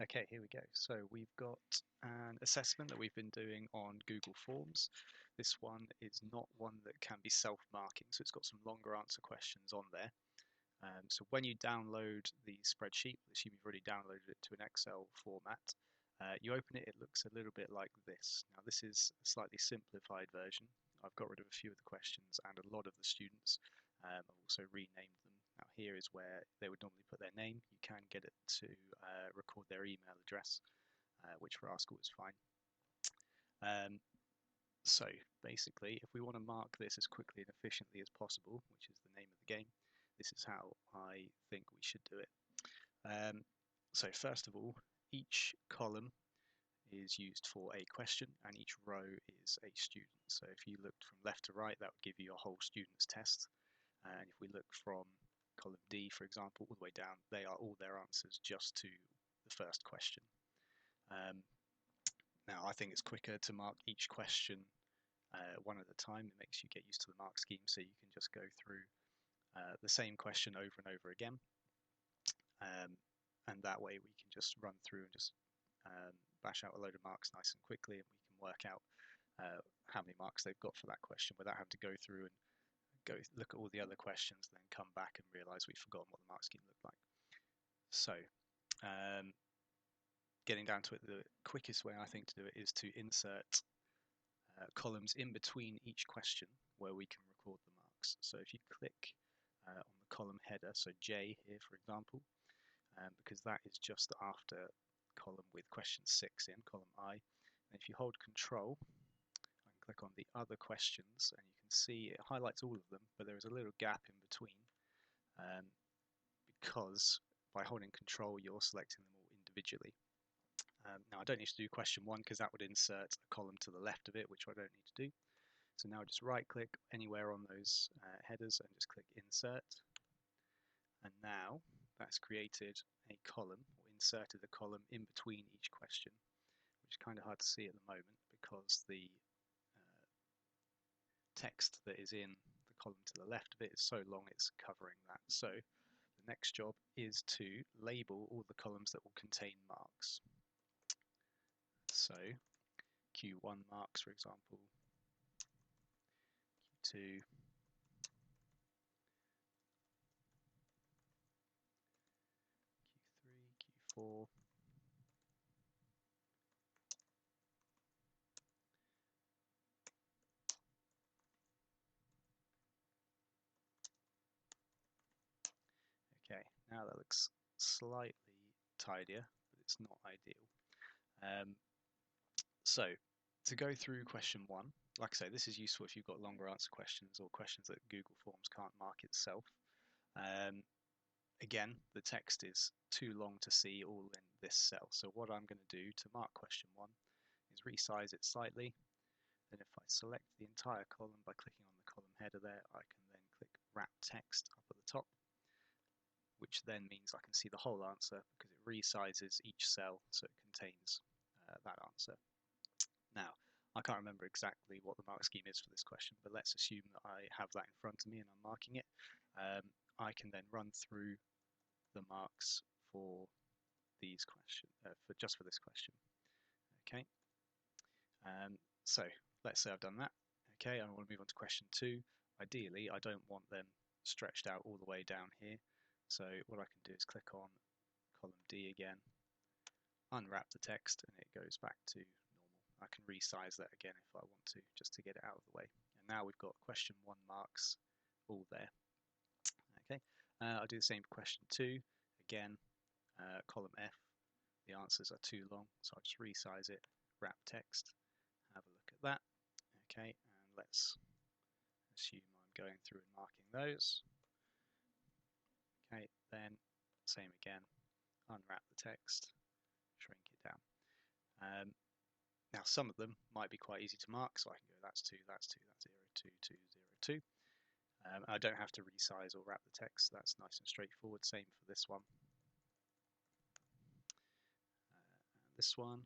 Okay, here we go. So we've got an assessment that we've been doing on Google Forms. This one is not one that can be self-marking, so it's got some longer answer questions on there. So when you download the spreadsheet, assume you've already downloaded it to an Excel format, you open it, it looks a little bit like this. Now this is a slightly simplified version. I've got rid of a few of the questions and a lot of the students. I've also renamed them. Now here is where they would normally put their name. You can get it to record their email address, which for our school is fine. Um, so basically, if we want to mark this as quickly and efficiently as possible, which is the name of the game, this is how I think we should do it. So first of all, each column is used for a question and each row is a student. So if you looked from left to right, that would give you a whole student's test. And if we look from column D, for example, all the way down, they are all their answers just to the first question. Now, I think it's quicker to mark each question one at a time. It makes you get used to the mark scheme, so you can just go through the same question over and over again. And that way we can just run through and just bash out a load of marks nice and quickly, and we can work out how many marks they've got for that question without having to go through and go look at all the other questions and then come back and realize we've forgotten what the mark scheme looked like. So getting down to it, the quickest way I think to do it is to insert columns in between each question where we can record the marks. So if you click on the column header, so J here for example, because that is just after column with question 6 in, column I, and if you hold control and click on the other questions, and you can see it highlights all of them, but there is a little gap in between um, because by holding control you're selecting them all individually. Now I don't need to do question 1 because that would insert a column to the left of it, which I don't need to do. So now just right click anywhere on those headers and just click insert. And now that's created a column, or inserted a column in between each question, which is kind of hard to see at the moment because the text that is in the column to the left of it is so long it's covering that. So the next job is to label all the columns that will contain marks. So Q1 marks, for example, Q2, Q3, Q4, okay, now that looks slightly tidier, but it's not ideal. So to go through question 1, like I say, this is useful if you've got longer answer questions or questions that Google Forms can't mark itself. Again, the text is too long to see all in this cell. So what I'm going to do to mark question 1 is resize it slightly. Then if I select the entire column by clicking on the column header there, I can then click wrap text up at the top, which then means I can see the whole answer because it resizes each cell so it contains that answer. Now, I can't remember exactly what the mark scheme is for this question, but let's assume that I have that in front of me and I'm marking it. I can then run through the marks for these questions, for this question. Okay. So let's say I've done that. Okay, I want to move on to question 2. Ideally, I don't want them stretched out all the way down here. So what I can do is click on column D again, unwrap the text, and it goes back to normal. I can resize that again if I want to, just to get it out of the way. And now we've got question 1 marks all there. Okay, I'll do the same for question 2. Again, column F, the answers are too long, so I'll just resize it, wrap text, have a look at that. Okay, and let's assume I'm going through and marking those. Okay, then same again, unwrap the text, shrink it down. Now some of them might be quite easy to mark, so I can go that's 2, that's 2, that's 0, 2, 2, 0, 2. I don't have to resize or wrap the text, that's nice and straightforward. Same for this one. And this one.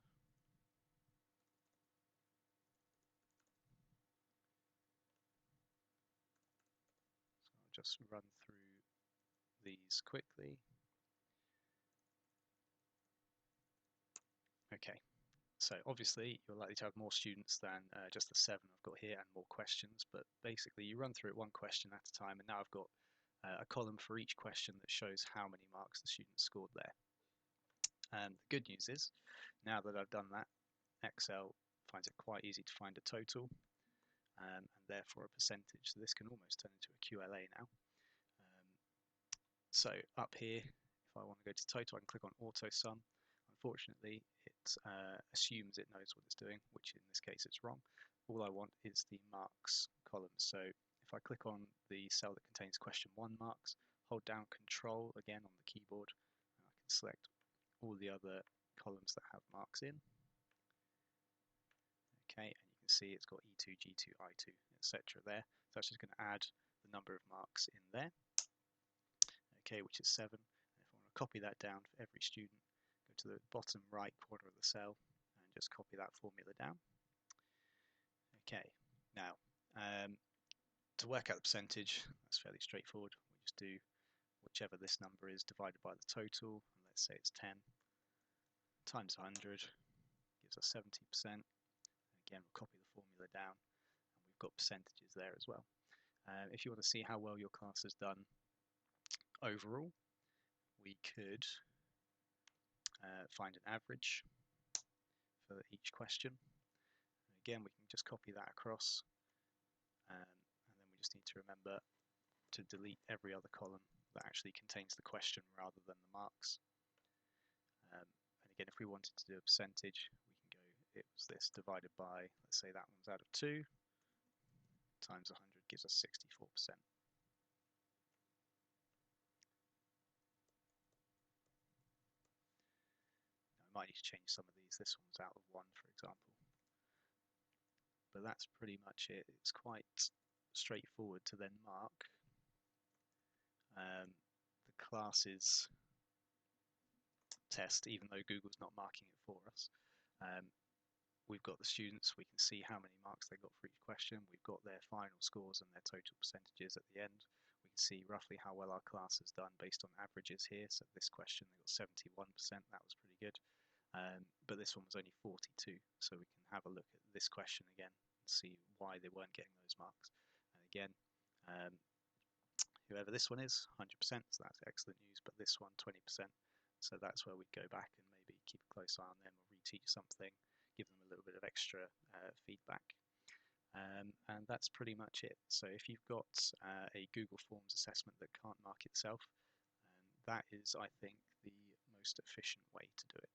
So I'll just run through these quickly. Okay, so obviously you're likely to have more students than just the 7 I've got here and more questions, but basically you run through it one question at a time, and now I've got a column for each question that shows how many marks the student scored there. And the good news is, now that I've done that, Excel finds it quite easy to find a total and therefore a percentage. So this can almost turn into a QLA now. So up here, if I want to go to total, I can click on auto sum. Unfortunately, it assumes it knows what it's doing, which in this case it's wrong. All I want is the marks column. So if I click on the cell that contains question 1 marks, hold down Control again on the keyboard, and I can select all the other columns that have marks in. Okay, and you can see it's got E2, G2, I2, etc. there. So that's just going to add the number of marks in there. Okay, which is 7. And if I want to copy that down for every student, go to the bottom right corner of the cell and just copy that formula down. Okay, now to work out the percentage, that's fairly straightforward. We just do whichever this number is divided by the total, and let's say it's 10 times 100 gives us 70%. Again, we'll copy the formula down, and we've got percentages there as well. If you want to see how well your class has done overall, we could find an average for each question. And again, we can just copy that across, and then we just need to remember to delete every other column that actually contains the question rather than the marks. And again, if we wanted to do a percentage, we can go, it was this divided by, let's say that one's out of 2, times 100 gives us 64%. I might need to change some of these. This one's out of 1, for example. But that's pretty much it. It's quite straightforward to then mark the classes test, even though Google's not marking it for us. We've got the students, we can see how many marks they got for each question. We've got their final scores and their total percentages at the end. We can see roughly how well our class has done based on averages here. So this question, they got 71%, that was pretty good. But this one was only 42, so we can have a look at this question again and see why they weren't getting those marks. And again, whoever this one is, 100%, so that's excellent news, but this one, 20%. So that's where we'd go back and maybe keep a close eye on them or reteach something, give them a little bit of extra feedback. And that's pretty much it. So if you've got a Google Forms assessment that can't mark itself, that is, I think, the most efficient way to do it.